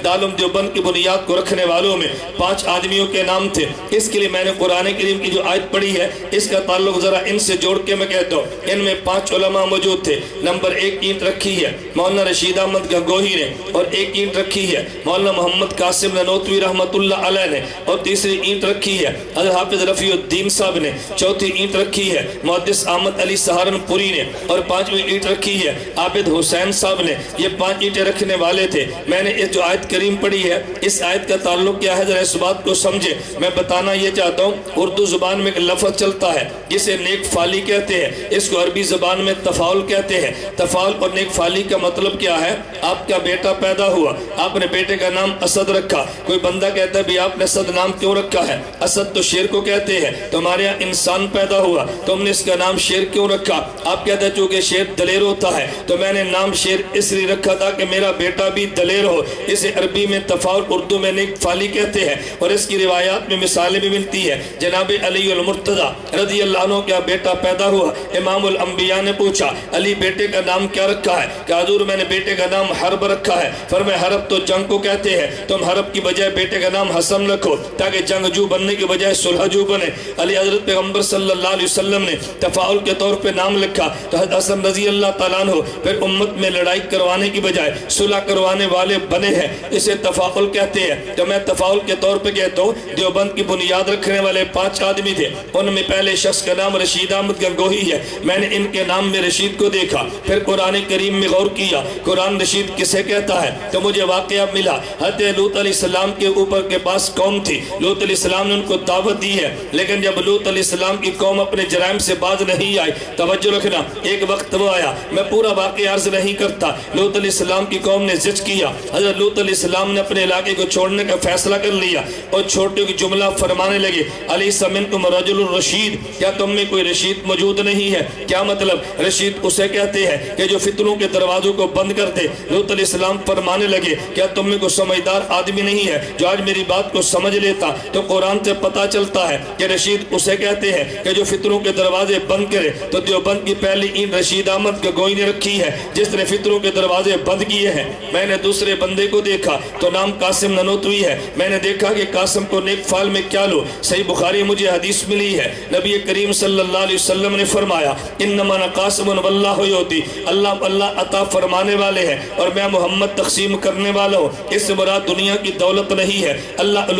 दारुल देवबंद की बुनियाद को रखने वालों में 5 आदमियों के नाम थे। इसके लिए मैंने कुरान करीम की जो आयत पढ़ी है इसका ताल्लुक जरा इनसे जोड़ के मैं कहता हूँ। इनमें 5 उलमा मौजूद थे। नंबर 1 ईंट रखी है मौलाना रशीद अहमद गंगोही ने, और 1 ईंट रखी है मौलाना मोहम्मद कासिम ननोतवी रहमतुल्लाह अलैह ने, और तीसरी ईंट रखी है हज़रत हाफिज रफ़ीउद्दीन साहब ने, चौथी ईंट रखी है मुहद्दिस अहमद अली सहारनपुरी ने, और 5वीं ईंट रखी है आबिद हुसैन साहब ने। ये 5 ईंटें रखने वाले थे। मैंने इस जो आयत करीम पढ़ी है इस आयत का ताल्लुक क्या है जरा इस बात को समझे। मैं बताना ये चाहता हूँ उर्दू जुबान में एक लफ्ज़ चलता है जिसे नेक फाली कहते हैं, इसको अरबी ज़बान में तफाउल कहते हैं। तफाउल और नेक फाली का मतलब क्या है? आपका बेटा पैदा हुआ, आपने बेटे का नाम असद रखा। कोई बंदा कहता है भी आपने असद नाम क्यों रखा है? असद तो शेर को कहते हैं। तुम्हारे यहाँ इंसान पैदा हुआ, तुमने इसका नाम शेर क्यों रखा? आप कहते हैं चूंकि शेर दलेर होता है तो मैंने नाम शेर इसलिए रखा था कि मेरा बेटा भी दलेर हो। इसे अरबी में तफाउल, उर्दू में नेक फाली कहते हैं। और इसकी रिवायात में मिसालें भी मिलती है। जनाब अली अल मुर्तज़ा रज़ी अल्लाह अन्हु का बेटा पैदा हुआ। इमामुल अंबिया ने पूछा अली बेटे का नाम क्या रखा है? कि हुज़ूर मैंने बेटे का नाम हरब रखा है। फरमाया हरब तो जंग को कहते हैं, तुम हरब की बजाय बेटे का नाम हसन रखो ताकि जंगजू बनने की बजाय सुलहजू बने। अली हज़रत पैगम्बर सल्लल्लाहु अलैहि वसल्लम ने तफाउल के तौर पे नाम लिखा तो हसन रज़ी अल्लाह तआला अन्हु फिर उम्मत में लड़ाई करवाने की बजाय सुलह करवाने वाले बने हैं। इसे तफाउल कहते हैं। तो मैं तफाउल के तौर पे कहता हूँ देवबंद की बुनियाद रखने वाले 5 आदमी थे। उनमें पहले शख्स का नाम रशीद अहमद गंगोही है। मैंने इनके नाम में रशीद को देखा, फिर कुरान करीम में गौर किया कुरान रशीद किसे कहता है तो मुझे वाक़या मिला हज़रत लूत अलैहिस्सलाम के ऊपर के पास कौम थी। लूत अलैहिस्सलाम ने उनको दावत दी है, लेकिन जब लूत अलैहिस्सलाम की कौम अपने जराइम से बाज नहीं आई, तवज्जो रखना, एक वक्त वो आया, मैं पूरा वाक़या अर्ज नहीं करता। लूत अलैहिस्सलाम की कौम ने जिद किया, हज़रत लूत अलैहिस्सलाम ने अपने इलाके को छोड़ने का फैसला कर लिया और छोटे की जुमला फरमाने लगे अलैसा मिनकुम रजुलुर रशीद, क्या तुम में कोई रशीद मौजूद नहीं है? क्या मतलब? रशीद उसे कहते हैं कि जो फितनों के दरवाजों को बंद कर दे। लूत अलैहिस्सलाम फरमाने लगे क्या तुम में कोई समझदार आदमी नहीं है जो आज मेरी बात को समझ लेता? तो कुरान से पता चलता है कि रशीद उसे कहते हैं कि जो फितनों के दरवाजे बंद करे। तो देवबंद की पहली ईंट रशीद अहमद गंगोही ने रखी है जिसने फितनों के दरवाजे बंद किए हैं। मैंने दूसरे बंदे को देखा तो नाम कासिम ननोतवी है। मैंने देखा कि कासिम को नेक फाल में क्या लो। सही बुखारी मुझे हदीस मिली है, नबी करीम सल्लल्लाहु अलैहि वसल्लम ने फरमाया इन्नमा कासिमुन वल्लाहु युती, अल्लाह अल्लाह अता फरमाने वाले हैं और मैं मोहम्मद तकसीम करने वाला हूँ। इससे मुराद दुनिया की दौलत नहीं है। अल्लाह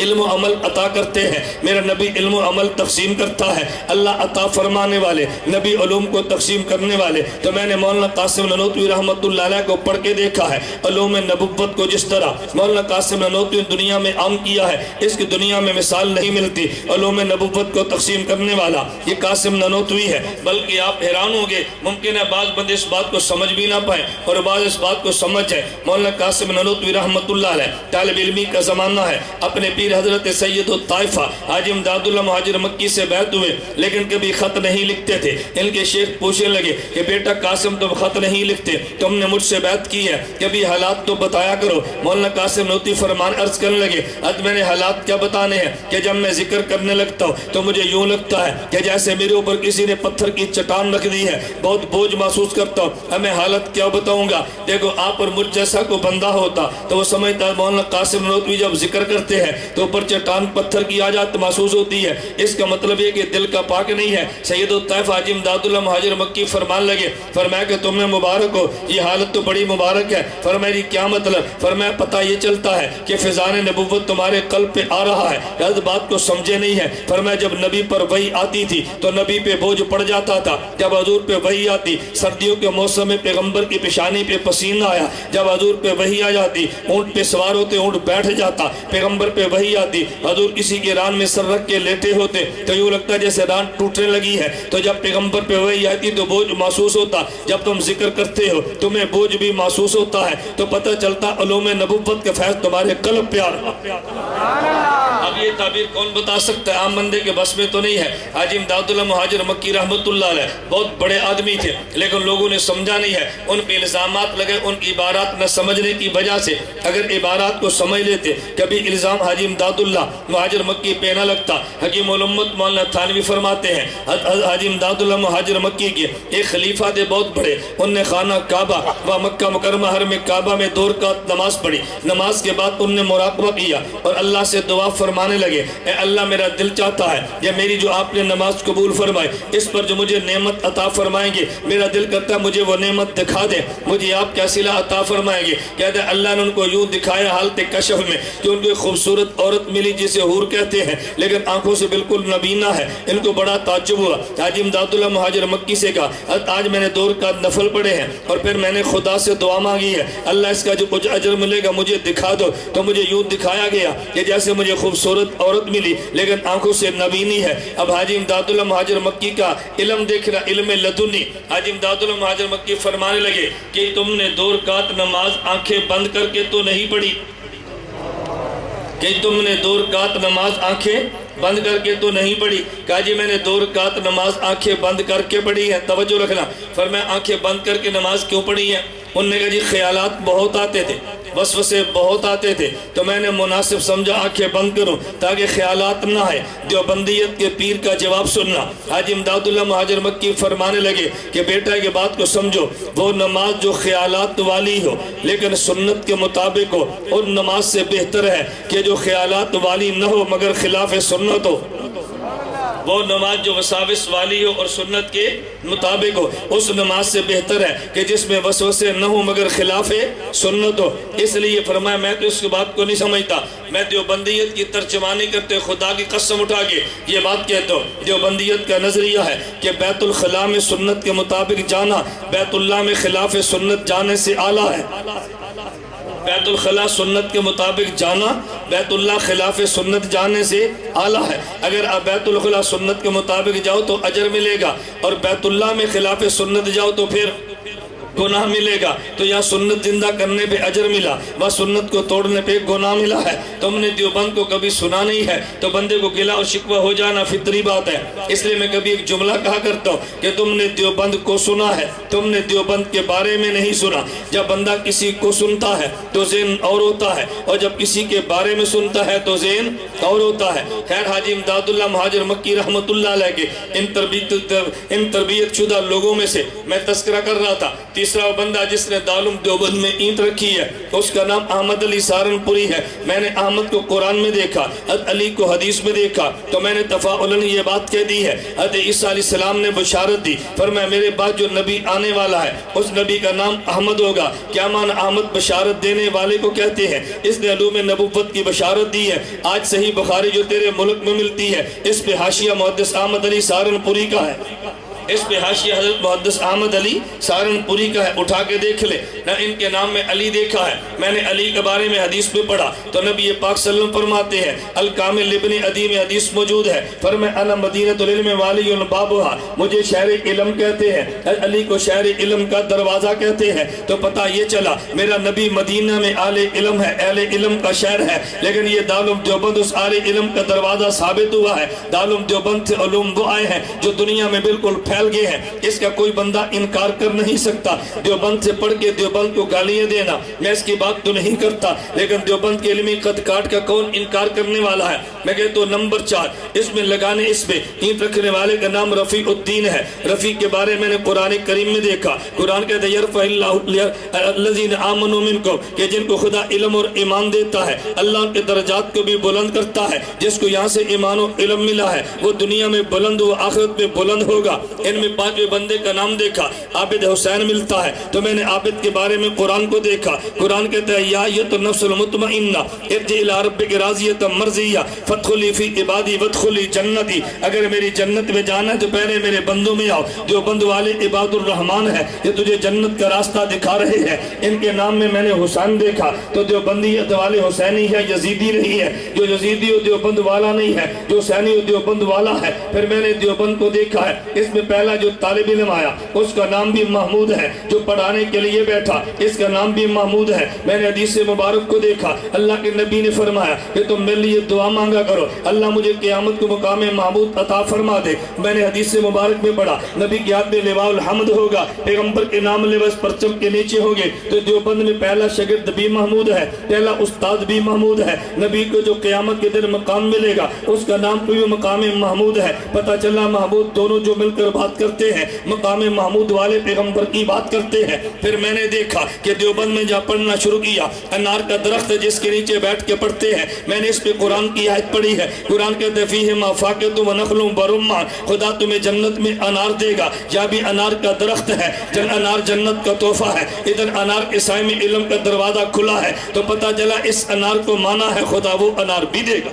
इल्म अमल अता करते हैं, मेरा नबी इल्म अमल तकसीम करता है। अल्लाह अता फरमाने वाले, नबी उलूम को तकसीम करने वाले। तो मैंने मौलाना कासिम ननोतवी रहमतुल्लाह अलैह को पढ़ के देखा है। उलूम नबुव्वत को जिस तरह मौलाना कासिम ननोतवी दुनिया में आम किया है इसकी दुनिया में मिसाल नहीं मिलती। उलूम नबुव्वत को तकसीम करने वाला ये कासिम ननोतवी है। बल्कि आप हैरान होंगे, मुमकिन है बाज़ बंदे इस बात को समझ भी ना पाए और बाज़ इस बात को समझ है। मौलाना कासिम ननोतवी रहमतुल्लाह अलैह तालिब इल्मी का ज़माना है। अपने पीर हजरत सैयदुत ताइफा हाजी इमदादुल्लाह मुहाजिर मक्की से बैत हुए, लेकिन कभी खत नहीं लिखते थे। इनके शेख पूछने लगे कि बेटा कासिम तुम खत नहीं लिखते, तुमने मुझसे बैत की है, कभी हालात तो बताया करो। मौलाना कासिम ननोतवी फरमान अर्ज करने लगे अब मैंने हालात क्या बताने हैं कि जब मैं जिक्र करने लगता हूँ तो मुझे यूँ लगता है कि जैसे मेरे ऊपर किसी ने पत्थर की चट्टान रख दी है, बहुत बोझ महसूस करता हूँ। अब मैं हालत क्या बताऊँगा? देखो आप और मुझ जैसा को बंदा होता तो वो समझता मौलाना कासिम ननोतवी जब जिक्र करते हैं तो ऊपर चट्टान पत्थर की आजात महसूस होती है। इसका मतलब ये कि दिल का पाक नहीं है। सैयदुत ताइफा हाजी इमदादुल्लाह मुहाजिर मक्की फरमान लगे, फरमाया कि तुम्हें मुबारक हो, ये हालत तो बड़ी मुबारक है। फरमाया क्या मतलब? फरमाया पता ये चलता है कि फिजान नबुव्वत तुम्हारे कल्ब पे आ रहा है। इस बात को समझे नहीं है। फरमाया जब नबी पर वही आती थी तो नबी पे बोझ पड़ जाता था। जब हजूर पे वही आती, सर्दियों के मौसम में पैगम्बर की पेशानी पे पसीना आया, जब हजूर पे वही आ जाती, ऊँट पे सवार होते ऊँट बैठ जाता, पैगम्बर पे वही आती, हजूर किसी के रान में सर रख के लेटे होते तो यूँ लगता जैसे रान टूटने लगी है। तो जब पैगम्बर पे वही आती तो बोझ महसूस होता। जब तुम जिक्र करते हो तुम्हें बोझ भी महसूस होता है। तो पता चलता उलूम नबुव्वत के फैज़ तुम्हारे कल्ब पे आ रहा है। اب یہ تعبیر کون بتا سکتا ہے؟ عام بندے کے بس میں تو نہیں ہے۔ حاجی امداد اللہ مہاجر مکی رحمت اللہ علیہ بہت بڑے آدمی تھے، لیکن لوگوں نے سمجھا نہیں ہے، ان پہ الزامات لگے، ان کی عبارات نہ سمجھنے کی وجہ سے۔ اگر عبارات کو سمجھ لیتے، کبھی الزام حاجی امداد اللہ مہاجر مکی پہ نہ لگتا۔ حکیم الامت مولانا تھانوی فرماتے ہیں حاجی امداد اللہ مہاجر مکی کے ایک خلیفہ تھے بہت بڑے، ان نے خانہ کعبہ و مکہ مکرمہ حرم کعبہ میں 2 رکعت نماز پڑھی۔ نماز کے بعد ان نے مراقبہ کیا اور اللہ سے دعا فرمانے لگے، اے اللہ میرا دل چاہتا ہے یا میری جو آپ نے نماز قبول فرمائے اس پر جو مجھے نعمت عطا فرمائیں گے، میرا دل کرتا ہے مجھے وہ نعمت دکھا دیں، مجھے آپ کیا صلہ عطا فرمائیں گے۔ کہتے ہیں اللہ نے ان کو یوں دکھایا حالت کشف میں کہ ان کو ایک خوبصورت عورت ملی جسے حور کہتے ہیں، لیکن آنکھوں سے بالکل نبینہ ہے۔ ان کو بڑا تعجب ہوا۔ حاجی امداد اللہ مہاجر مکی سے کہا آج میں نے 2 رکعت نفل پڑھے ہیں اور پھر میں نے خدا سے دعا مانگی ہے، اللہ اس کا جو کچھ اجر ملے گا مجھے دکھا دو۔ تو مجھے یوں دکھایا گیا کہ جیسے مجھے خوبصورت عورت ملی لیکن آنکھوں سے نبینی ہے۔ اب حاجی امداد اللہ مہاجر مکی کا علم دیکھ رہا، علم لدنی۔ حاجی امداد اللہ مہاجر مکی فرمانے لگے کہ تم نے 2 رکعت نماز آنکھیں بند کر کے تو نہیں پڑھی، کہ تم نے 2 رکعت نماز آنکھیں بند کر کے تو نہیں پڑھی۔ کہا جی میں نے 2 رکعت نماز آنکھیں بند کر کے پڑھی ہے۔ توجہ رکھنا، فرمایا آنکھیں بند کر کے نماز کیوں پڑھی ہے؟ انہوں نے کہا جی خیالات بہت آتے تھے، وسوسے بہت آتے تھے، تو میں نے مناسب سمجھا آنکھیں بند کروں تاکہ خیالات نہ آئے۔ دیوبندیت کے پیر کا جواب سننا۔ حاجی امداد اللہ مہاجر مکی فرمانے لگے کہ بیٹا یہ بات کو سمجھو، وہ نماز جو خیالات والی ہو لیکن سنت کے مطابق ہو، ان نماز سے بہتر ہے کہ جو خیالات والی نہ ہو مگر خلاف سنت ہو۔ وہ نماز جو وساوس والی ہو اور سنت کے مطابق ہو، اس نماز سے بہتر ہے کہ جس میں وسوسے نہ ہو مگر خلاف سنت ہو۔ اس لیے فرمایا میں تو اس کی بات کو نہیں سمجھتا، میں دیوبندیت کی ترجمانی کرتے خدا کی قسم اٹھا کے یہ بات کہتا ہوں، دیوبندیت کا نظریہ ہے کہ بیت الخلاء میں سنت کے مطابق جانا بیت اللہ میں خلاف سنت جانے سے اعلیٰ ہے۔ بیت الخلاء سنت کے مطابق جانا بیت اللہ خلاف سنت جانے سے اعلیٰ ہے۔ اگر آپ بیت الخلاء سنت کے مطابق جاؤ تو اجر ملے گا، اور بیت اللہ میں خلاف سنت جاؤ تو پھر گناہ ملے گا۔ تو یا سنت زندہ کرنے پہ اجر ملا، وہ سنت کو توڑنے پہ گناہ ملا ہے۔ تم نے دیوبند کو کبھی سنا نہیں ہے تو بندے کو گلہ اور شکوہ ہو جانا فطری بات ہے۔ اس لیے میں کبھی ایک جملہ کہا کرتا ہوں کہ تم نے دیوبند کو سنا ہے، تم نے دیوبند کے بارے میں نہیں سنا۔ جب بندہ کسی کو سنتا ہے تو ذہن اور ہوتا ہے، اور جب کسی کے بارے میں سنتا ہے تو ذہن اور ہوتا ہے۔ خیر حاجی امداد اللہ مہاجر مکی رحمت اللہ علیہ کے ان تربیت شدہ لوگوں میں سے میں تذکرہ کر رہا تھا، تیسرا وہ بندہ جس نے دارالعلوم دیوبند میں اینٹ رکھی ہے اس کا نام احمد علی سہارنپوری ہے۔ میں نے احمد کو قرآن میں دیکھا، حضرت علی کو حدیث میں دیکھا، تو میں نے تفاعلاً یہ بات کہہ دی ہے۔ حضرت عیسیٰ علیہ السلام نے بشارت دی، فرمایا میرے بعد جو نبی آنے والا ہے اس نبی کا نام احمد ہوگا۔ کیا معنی احمد بشارت دینے والے کو کہتے ہیں؟ اس نے علوم نبوت کی بشارت دی ہے۔ آج صحیح بخاری جو تیرے ملک میں ملتی ہے اس پہ حاشیہ محدث احمد علی سہارنپوری کا ہے، اس پہ حاشیہ حضرت محدث احمد علی سہارنپوری کا ہے، اٹھا کے دیکھ لے نہ۔ ان کے نام میں علی دیکھا ہے، میں نے علی کے بارے میں حدیث میں پڑھا تو نبی پاک صلی اللہ علیہ وسلم فرماتے ہیں الکامل ابن عدی میں حدیث موجود ہے، فرمایا انا مدینۃ العلم والی بابھا، مجھے شہر علم کہتے ہیں، علی کو شہر علم کا دروازہ کہتے ہیں۔ تو پتہ یہ چلا میرا نبی مدینہ میں اہل علم ہے، اہل علم کا شہر ہے، لیکن یہ دارالعلوم دیوبند اس اہل علم کا دروازہ ثابت ہوا ہے۔ دارالعلوم دیوبند سے علوم وہ آئے ہیں جو دنیا میں بالکل پھیل گئے ہیں، اس کا کوئی بندہ انکار کر نہیں سکتا۔ دیوبند سے پڑھ کے دیوبند کو گالیاں دینا میں اس کی بات تو نہیں کرتا، لیکن دیوبند کے علمی قد کاٹ کا کون انکار کرنے والا ہے؟ میں کہتا ہوں نمبر 4 اس میں لگانے، اس میں اینٹ رکھنے والے کا نام رفیع الدین ہے۔ رفیع کے بارے میں نے قرآن کریم میں دیکھا، قرآن کہتا ہے یرفع اللہ الذین آمنوا منکم، کہ جن کو خدا علم اور ایمان دیتا ہے اللہ ان کے درجات کو بھی بلند کرتا ہے۔ جس کو یہاں سے ایمان و علم ملا ہے وہ دنیا میں بلند ہو، آخرت میں بلند ہوگا۔ ان میں 5ویں بندے کا نام دیکھا، عابد حسین ملتا ہے، تو میں نے عابد کے بارے میں قرآن کو دیکھا۔ قرآن کہتا ہے یا ایھا النفس المطمئنہ ارجعی الی ربک راضیۃ مرضیہ فادخلی فی عبادی وادخلی جنتی، اگر میری جنت میں جانا ہے تو پہلے میرے بندوں میں آؤ۔ دیوبند والے عباد الرحمن ہے، یہ تجھے جنت کا راستہ دکھا رہے ہیں۔ ان کے نام میں میں نے حسین دیکھا تو دیوبندیت والے حسینی ہے، یزیدی نہیں ہے۔ جو یزیدی ہو دیوبند والا نہیں ہے، جو حسینی ہو دیوبند والا ہے۔ پھر میں نے دیوبند کو دیکھا ہے، اس میں पहला जो तालिब इल्म आया उसका नाम भी महमूद है, जो पढ़ाने के लिए बैठा इसका नाम भी महमूद है। मैंने हदीस मुबारक को देखा, अल्लाह के नबी ने फरमाया कि तुम मेरे लिए दुआ मांगा करो, अल्लाह मुझे क़यामत को मुकाम महमूद अता फरमा दे। मैंने हदीस मुबारक में पढ़ा नबी के हाथ में लिवाउल हम्द होगा, पैगंबर के नाम लिबास परचम के नीचे होंगे। तो देवबंद में पहला शागिर्द भी महमूद है, पहला उस्ताद भी महमूद है। नबी को जो क़यामत के दिन मकाम मिलेगा उसका नाम भी मकाम महमूद है। पता चला महमूद दोनों जो मिलकर बात करते हैं, मकाम महमूद वाले पैगंबर की बात करते हैं। फिर मैंने देखा कि देवबंद में जहाँ पढ़ना शुरू किया, अनार का दरख्त है जिसके नीचे बैठ के पढ़ते हैं। मैंने इस पे कुरान की आयत पढ़ी है। कुरान कहते फीह मा फाकिहतुन व नख़लुन व रुम्मान, खुदा तुम्हें जन्नत में अनार देगा। जहाँ भी अनार का दरख्त है, अनार जन्नत का तोहफा है। इधर अनार के साए में इल्म का दरवाजा खुला है। तो पता चला इस अनार को माना है खुदा वो अनार भी देगा।